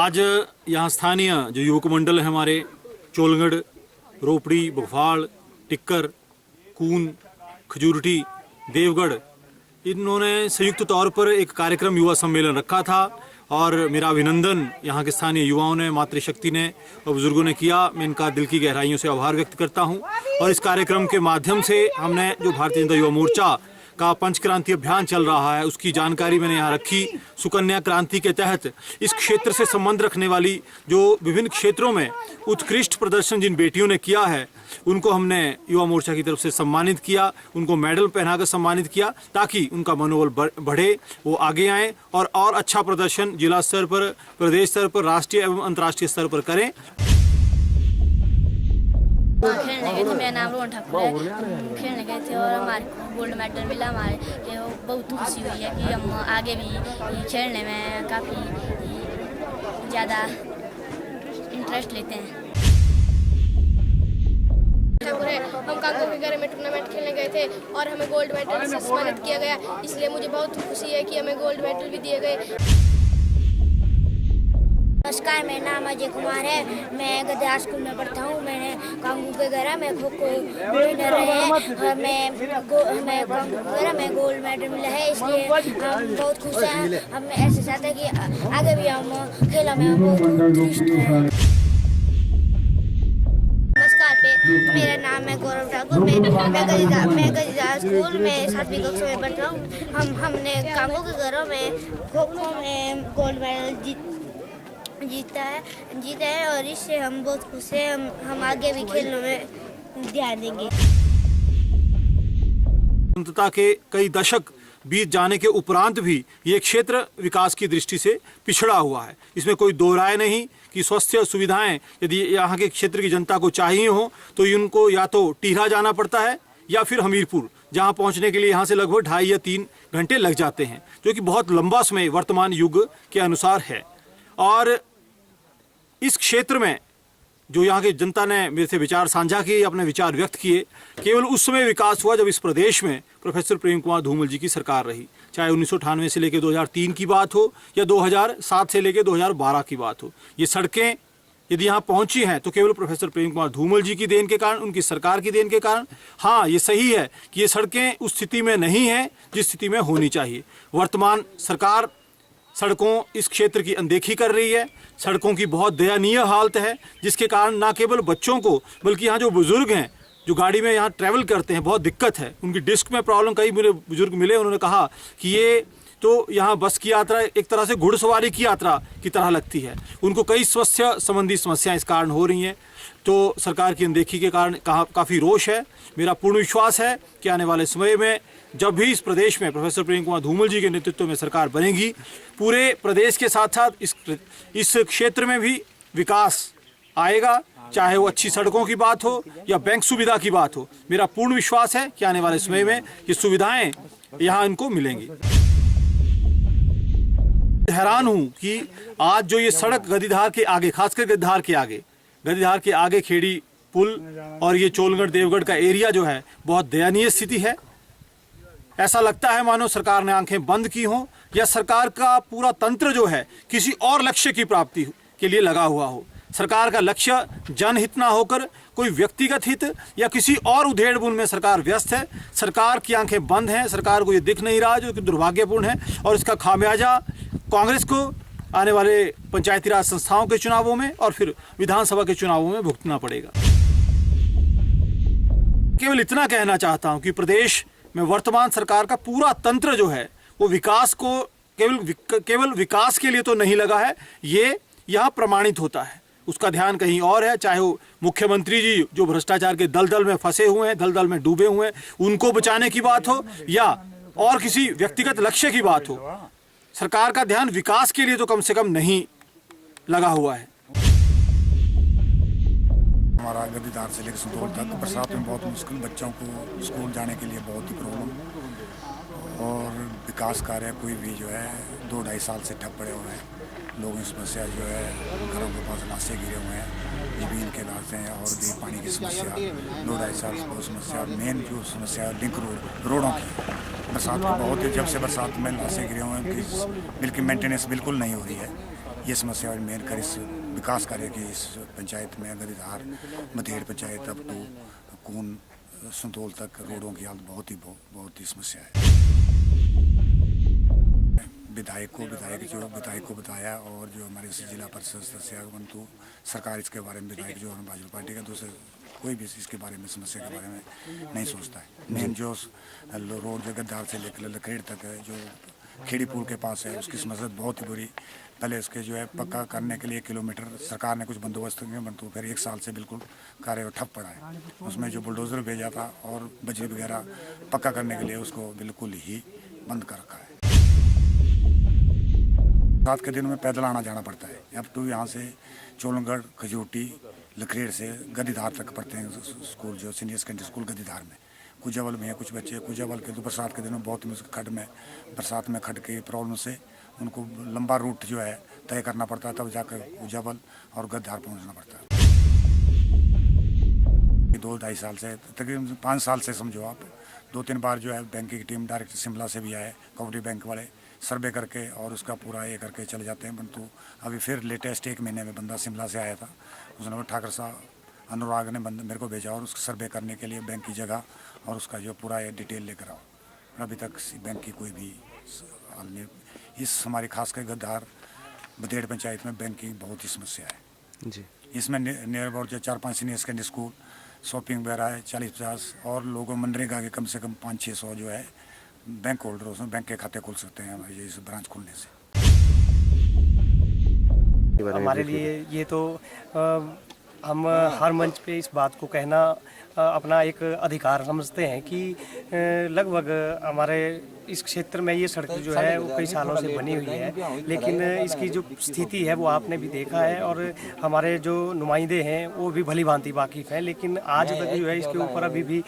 आज यहाँ स्थानीय जो युवक मंडल है हमारे चोलगढ़, रोपड़ी, बफाड़, टिक्कर, कून, खजूरटी, देवगढ़, इन्होंने संयुक्त तौर पर एक कार्यक्रम युवा सम्मेलन रखा था और मेरा अभिनंदन यहाँ के स्थानीय युवाओं ने, मातृशक्ति ने और बुजुर्गों ने किया। मैं इनका दिल की गहराइयों से आभार व्यक्त करता हूँ। और इस कार्यक्रम के माध्यम से हमने जो भारतीय जनता युवा मोर्चा का पंचक्रांति अभियान चल रहा है उसकी जानकारी मैंने यहाँ रखी। सुकन्या क्रांति के तहत इस क्षेत्र से संबंध रखने वाली जो विभिन्न क्षेत्रों में उत्कृष्ट प्रदर्शन जिन बेटियों ने किया है उनको हमने युवा मोर्चा की तरफ से सम्मानित किया, उनको मेडल पहनाकर सम्मानित किया ताकि उनका मनोबल बढ़े, वो आगे आएँ और अच्छा प्रदर्शन जिला स्तर पर, प्रदेश स्तर पर, राष्ट्रीय एवं अंतर्राष्ट्रीय स्तर पर करें। खेलने गए थे, मेरा नाम रोहन ठाकुर है। खेलने गए थे और हमारे गोल्ड मेडल मिला। हमारे बहुत खुशी हुई है कि हम आगे भी खेलने में काफ़ी ज़्यादा इंटरेस्ट लेते हैं। हम कांगो के घर में टूर्नामेंट खेलने गए थे और हमें गोल्ड मेडल से सम्मानित किया गया, इसलिए मुझे बहुत खुशी है कि हमें गोल्ड मेडल भी दिए गए। नमस्कार, मेरा नाम अजय कुमार है। मैं गद्यार स्कूल में पढ़ता हूँ। मैंने कांगू के घर में खो-खो विनर रहे हैं और मैं कांगू के घर में गोल्ड मेडल मिला है, इसलिए हम बहुत खुश हैं। हम ऐसे चाहते हैं कि आगे भी हम खेलों में बहुत उत्कृष्ट हैं। मेरा नाम है गौरव ठाकुर। मैं गद्यार स्कूल में 7वीं कक्षा में पढ़ता हूँ। हमने कांगू के घरों में खो-खो में गोल्ड मेडल जीता है और इससे हम बहुत खुश हैं। हम आगे भी खेलने में ध्यान देंगे। स्वतंत्रता के कई दशक बीत जाने के उपरांत भी ये क्षेत्र विकास की दृष्टि से पिछड़ा हुआ है। इसमें कोई दो राय नहीं कि स्वास्थ्य सुविधाएं यदि यहाँ के क्षेत्र की जनता को चाहिए हो तो उनको या तो टीहरा जाना पड़ता है या फिर हमीरपुर, जहाँ पहुँचने के लिए यहाँ से लगभग 2.5 या 3 घंटे लग जाते हैं, जो कि बहुत लंबा समय वर्तमान युग के अनुसार है। और इस क्षेत्र में जो यहाँ की जनता ने मेरे से विचार साझा किए, अपने विचार व्यक्त किए, केवल उस समय विकास हुआ जब इस प्रदेश में प्रोफेसर प्रेम कुमार धूमल जी की सरकार रही। चाहे 1998 से लेकर 2003 की बात हो या 2007 से लेकर 2012 की बात हो। ये सड़कें यदि यहाँ पहुँची हैं तो केवल प्रोफेसर प्रेम कुमार धूमल जी की देन के कारण, उनकी सरकार की देन के कारण। हाँ, ये सही है कि ये सड़कें उस स्थिति में नहीं हैं जिस स्थिति में होनी चाहिए। वर्तमान सरकार सड़कों इस क्षेत्र की अनदेखी कर रही है। सड़कों की बहुत दयनीय हालत है, जिसके कारण न केवल बच्चों को बल्कि यहाँ जो बुजुर्ग हैं जो गाड़ी में यहाँ ट्रैवल करते हैं बहुत दिक्कत है। उनकी डिस्क में प्रॉब्लम, कई मेरे बुजुर्ग मिले, उन्होंने कहा कि ये तो यहाँ बस की यात्रा एक तरह से घुड़सवारी की यात्रा की तरह लगती है। उनको कई स्वास्थ्य संबंधी समस्याएं इस कारण हो रही हैं। तो सरकार की अनदेखी के कारण काफ़ी रोष है। मेरा पूर्ण विश्वास है कि आने वाले समय में जब भी इस प्रदेश में प्रोफेसर प्रेम कुमार धूमल जी के नेतृत्व में सरकार बनेगी, पूरे प्रदेश के साथ साथ इस क्षेत्र में भी विकास आएगा, चाहे वो अच्छी सड़कों की बात हो या बैंक सुविधा की बात हो। मेरा पूर्ण विश्वास है कि आने वाले समय में ये सुविधाएं यहाँ इनको मिलेंगी। हैरान हूँ कि आज जो ये सड़क गदीधार के आगे, खासकर गदीधार के आगे खेड़ी पुल और ये चोलगढ़ देवगढ़ का एरिया जो है बहुत दयनीय स्थिति है। ऐसा लगता है मानो सरकार ने आंखें बंद की हों या सरकार का पूरा तंत्र जो है किसी और लक्ष्य की प्राप्ति के लिए लगा हुआ हो। सरकार का लक्ष्य जनहित ना होकर कोई व्यक्तिगत हित या किसी और उधेड़-बुन में सरकार व्यस्त है। सरकार की आंखें बंद हैं, सरकार को ये दिख नहीं रहा, जो कि दुर्भाग्यपूर्ण है। और इसका खामियाजा कांग्रेस को आने वाले पंचायती राज संस्थाओं के चुनावों में और फिर विधानसभा के चुनावों में भुगतना पड़ेगा। केवल इतना कहना चाहता हूं कि प्रदेश में वर्तमान सरकार का पूरा तंत्र जो है वो विकास को केवल विकास के लिए तो नहीं लगा है, ये यहाँ प्रमाणित होता है। उसका ध्यान कहीं और है। चाहे वो मुख्यमंत्री जी जो भ्रष्टाचार के दलदल में फंसे हुए हैं, दलदल में डूबे हुए हैं, उनको बचाने की बात हो या और किसी व्यक्तिगत लक्ष्य की बात हो, सरकार का ध्यान विकास के लिए तो कम से कम नहीं लगा हुआ है। हमारा गद्दीदार से लेकर संतोल तक बरसात में बहुत मुश्किल, बच्चों को स्कूल जाने के लिए बहुत ही प्रॉब्लम। और विकास कार्य कोई भी जो है 2-2.5 साल से ठप पड़े हुए हैं। लोगों की समस्या जो है, घरों के पास नासे गिरे हुए हैं, जमीन के लाशें हैं और भी पानी की समस्या 2-2.5 साल से बहुत समस्या। मेन जो समस्या है लिंक रोडों की, बरसात का बहुत है। जब से बरसात में लाशें गिरे हुए हैं, बिल्कुल मेंटेनेंस बिल्कुल नहीं हो रही है। ये समस्या और मेन कर इस विकास कार्य की इस पंचायत में गदीधार मधेड़ पंचायत अब तो कून संतोल तक रोडों की हालत बहुत ही समस्या है। विधायक को बताया और जो हमारे जिला परिषद सदस्य परंतु सरकार इसके बारे में विधायक जो भाजपा पार्टी का दूसरे कोई भी इसके बारे में समस्या के बारे में नहीं सोचता है। मेन जो रोड जगतदार से लेकर लखेड़ तक है जो खेड़ी पुल के पास है उसकी समस्या बहुत ही बुरी। पहले उसके जो है पक्का करने के लिए 1 किलोमीटर सरकार ने कुछ बंदोबस्त किया परंतु फिर 1 साल से बिल्कुल कार्य ठप पड़ा है। उसमें जो बुलडोजर भेजा था और बजरी वगैरह पक्का करने के लिए उसको बिल्कुल ही बंद कर रखा है। रात के दिन में पैदल आना जाना पड़ता है। अब तो यहाँ से चोलगढ़ खजूटी लखेड़ से गदीधार तक पढ़ते हैं स्कूल जो सीनियर सेकेंडरी स्कूल गदीधार में। कुजावल में है कुछ बच्चे कुजावल के तो बरसात के दिनों बहुत खड्ड में बरसात में खड्ड के प्रॉब्लम से उनको लंबा रूट जो है तय करना पड़ता है तब जाकर कुजावल और गदीधार पहुँचना पड़ता है। 2-2.5 साल से तकरीबन 5 साल से समझो आप 2-3 बार जो है बैंक की टीम डायरेक्ट शिमला से भी आए कोऑपरेटिव बैंक वाले सर्वे करके और उसका पूरा ये करके चले जाते हैं। परंतु अभी फिर लेटेस्ट 1 महीने में बंदा शिमला से आया था। उसने ठाकर साहब अनुराग ने मेरे को भेजा और उसका सर्वे करने के लिए बैंक की जगह और उसका जो पूरा ये डिटेल लेकर आओ। अभी तक बैंक की कोई भी हल नहीं। इस हमारी खासकर गद्दार बदेड़ पंचायत में बैंक की बहुत ही समस्या है जी। इसमें नियर अबाउट जो 4-5 सीनियर सेकेंडरी स्कूल शॉपिंग वगैरह है 40-50 और लोगों मनरेगा के कम से कम 500-600 जो है बैंक होल्डर उसमें बैंक के खाते खोल सकते हैं हमारे इस ब्रांच खोलने से। हमारे लिए ये तो हम हर मंच पे इस बात को कहना अपना एक अधिकार समझते हैं कि लगभग हमारे इस क्षेत्र में ये सड़क जो है वो कई सालों से बनी हुई है लेकिन इसकी जो स्थिति है वो आपने भी देखा है और हमारे जो नुमाइंदे हैं वो भी भली भांति वाकिफ़ हैं। लेकिन आज तक जो है इसके ऊपर अभी भी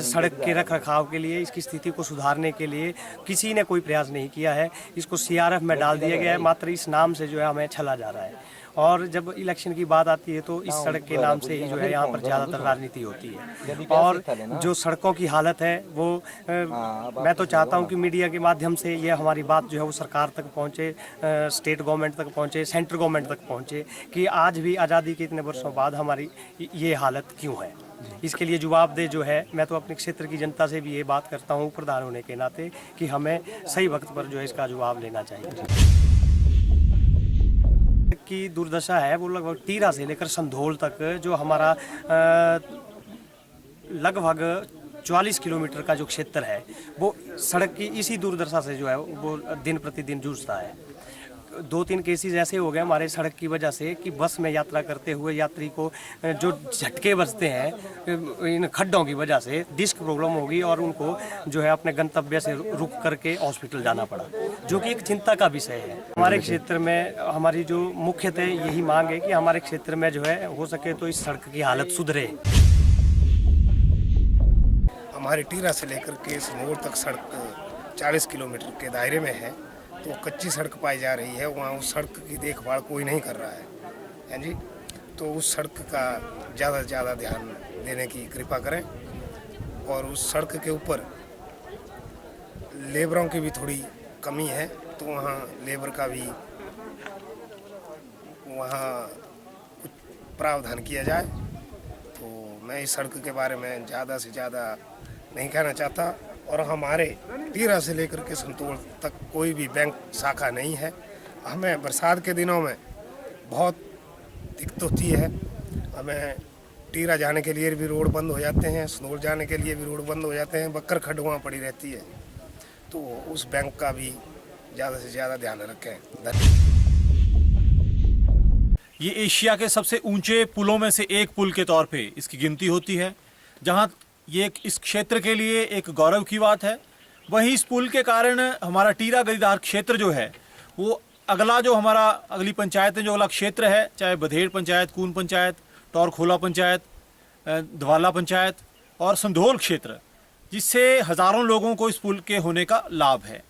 सड़क के रख रखाव के लिए इसकी स्थिति को सुधारने के लिए किसी ने कोई प्रयास नहीं किया है। इसको CRF में डाल दिया गया है, मात्र इस नाम से जो है हमें छला जा रहा है। और जब इलेक्शन की बात आती है तो इस सड़क के नाम से ही जो है यहाँ पर ज़्यादातर राजनीति होती है। और जो सड़कों की हालत है वो मैं तो चाहता हूँ कि मीडिया के माध्यम से ये हमारी बात जो है वो सरकार तक पहुँचे, स्टेट गवर्नमेंट तक पहुँचे, सेंट्रल गवर्नमेंट तक पहुँचे कि आज भी आज़ादी के इतने वर्षों बाद हमारी ये हालत क्यों है। इसके लिए जवाबदेह जो है मैं तो अपने क्षेत्र की जनता से भी ये बात करता हूँ प्रधान होने के नाते कि हमें सही वक्त पर जो है इसका जवाब लेना चाहिए। की दुर्दशा है वो लगभग टीरा से लेकर संधोल तक जो हमारा लगभग 44 किलोमीटर का जो क्षेत्र है वो सड़क की इसी दुर्दशा से जो है वो दिन प्रतिदिन जूझता है। 2-3 केसेस ऐसे हो गए हमारे सड़क की वजह से कि बस में यात्रा करते हुए यात्री को जो झटके बजते हैं इन खड्डों की वजह से डिस्क प्रॉब्लम होगी और उनको जो है अपने गंतव्य से रुक करके हॉस्पिटल जाना पड़ा, जो कि एक चिंता का विषय है। हमारे क्षेत्र में हमारी जो मुख्यतः यही मांग है कि हमारे क्षेत्र में जो है हो सके तो इस सड़क की हालत सुधरे। हमारे टीरा से लेकर के सनोर तक सड़क 40 किलोमीटर के दायरे में है तो कच्ची सड़क पाई जा रही है। वहाँ उस सड़क की देखभाल कोई नहीं कर रहा है जी। तो उस सड़क का ज़्यादा से ज़्यादा ध्यान देने की कृपा करें और उस सड़क के ऊपर लेबरों की भी थोड़ी कमी है तो वहाँ लेबर का भी वहाँ कुछ प्रावधान किया जाए। तो मैं इस सड़क के बारे में ज़्यादा से ज़्यादा नहीं कहना चाहता। और हमारे टीरा से लेकर के संतोल तक कोई भी बैंक शाखा नहीं है। हमें बरसात के दिनों में बहुत दिक्कत होती है। हमें टीरा जाने के लिए भी रोड बंद हो जाते हैं, संतोल जाने के लिए भी रोड बंद हो जाते हैं, बक्कर खड्ड वहाँ पड़ी रहती है। तो उस बैंक का भी ज़्यादा से ज़्यादा ध्यान रखें। ये एशिया के सबसे ऊंचे पुलों में से एक पुल के तौर पे इसकी गिनती होती है, जहां ये इस क्षेत्र के लिए एक गौरव की बात है। वहीं इस पुल के कारण हमारा टीरा गदीधार क्षेत्र जो है वो अगला जो हमारा अगली पंचायतें जो अगला क्षेत्र है, चाहे बधेड़ पंचायत, कून पंचायत, टौरखोला पंचायत, धवाला पंचायत और संधोल क्षेत्र, जिससे हज़ारों लोगों को इस पुल के होने का लाभ है।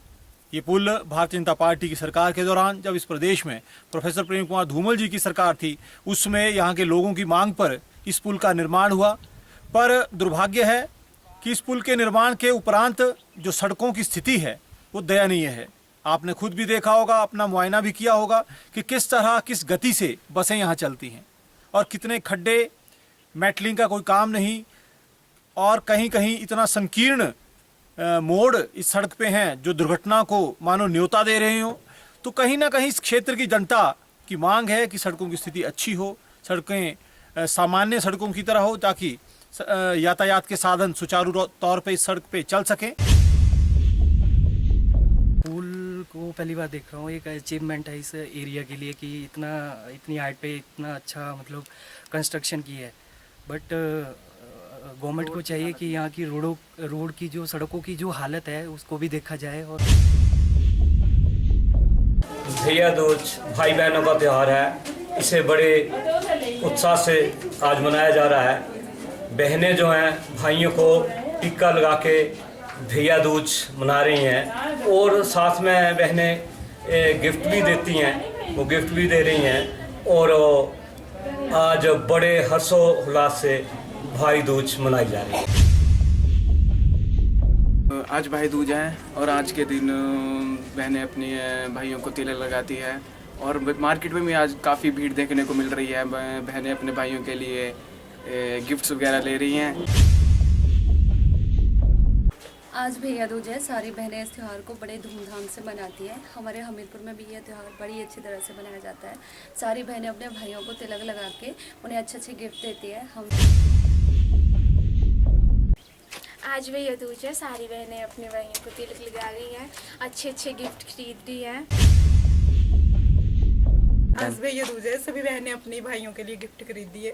ये पुल भारतीय जनता पार्टी की सरकार के दौरान जब इस प्रदेश में प्रोफेसर प्रेम कुमार धूमल जी की सरकार थी उसमें यहाँ के लोगों की मांग पर इस पुल का निर्माण हुआ। पर दुर्भाग्य है कि इस पुल के निर्माण के उपरांत जो सड़कों की स्थिति है वो दयनीय है। आपने खुद भी देखा होगा, अपना मुआयना भी किया होगा कि किस तरह किस गति से बसें यहाँ चलती हैं और कितने खड्डे, मेटलिंग का कोई काम नहीं, और कहीं कहीं इतना संकीर्ण मोड़ इस सड़क पे हैं जो दुर्घटना को मानो न्योता दे रहे हो। तो कहीं ना कहीं इस क्षेत्र की जनता की मांग है कि सड़कों की स्थिति अच्छी हो, सड़कें सामान्य सड़कों की तरह हो, ताकि यातायात के साधन सुचारू तौर पे इस सड़क पे चल सकें। पुल को पहली बार देख रहा हूँ, एक अचीवमेंट है इस एरिया के लिए कि इतनी हाइट पे इतना अच्छा मतलब कंस्ट्रक्शन की है। बट गवर्नमेंट को चाहिए कि यहाँ की रोड की जो सड़कों की जो हालत है उसको भी देखा जाए। और भैया दूज भाई बहनों का त्यौहार है, इसे बड़े उत्साह से आज मनाया जा रहा है। बहनें जो हैं भाइयों को टिक्का लगा के भैया दूज मना रही हैं और साथ में बहनें गिफ्ट भी देती हैं, वो गिफ्ट भी दे रही हैं और आज बड़े हर्षोल्लास से भाई दूज मनाई जा रही है। आज भाई दूज है और आज के दिन बहनें अपनी भाइयों को तिलक लगाती है और मार्केट में भी आज काफ़ी भीड़ देखने को मिल रही है। बहनें अपने भाइयों के लिए गिफ्ट्स वगैरह ले रही हैं। आज भैया दूज है, सारी बहनें इस त्यौहार को बड़े धूमधाम से मनाती हैं। हमारे हमीरपुर में भी यह त्यौहार बड़ी अच्छी तरह से मनाया जाता है। सारी बहनें अपने भाइयों को तिलक लगा के उन्हें अच्छे अच्छे गिफ्ट देती है। हम आज भैया दूज है, सारी बहनें अपने भाइयों को तिलक लगा रही हैं, अच्छे अच्छे गिफ्ट खरीद रही हैं। आज भैया दूज है, सभी बहनें अपने भाइयों के लिए गिफ्ट खरीदी है।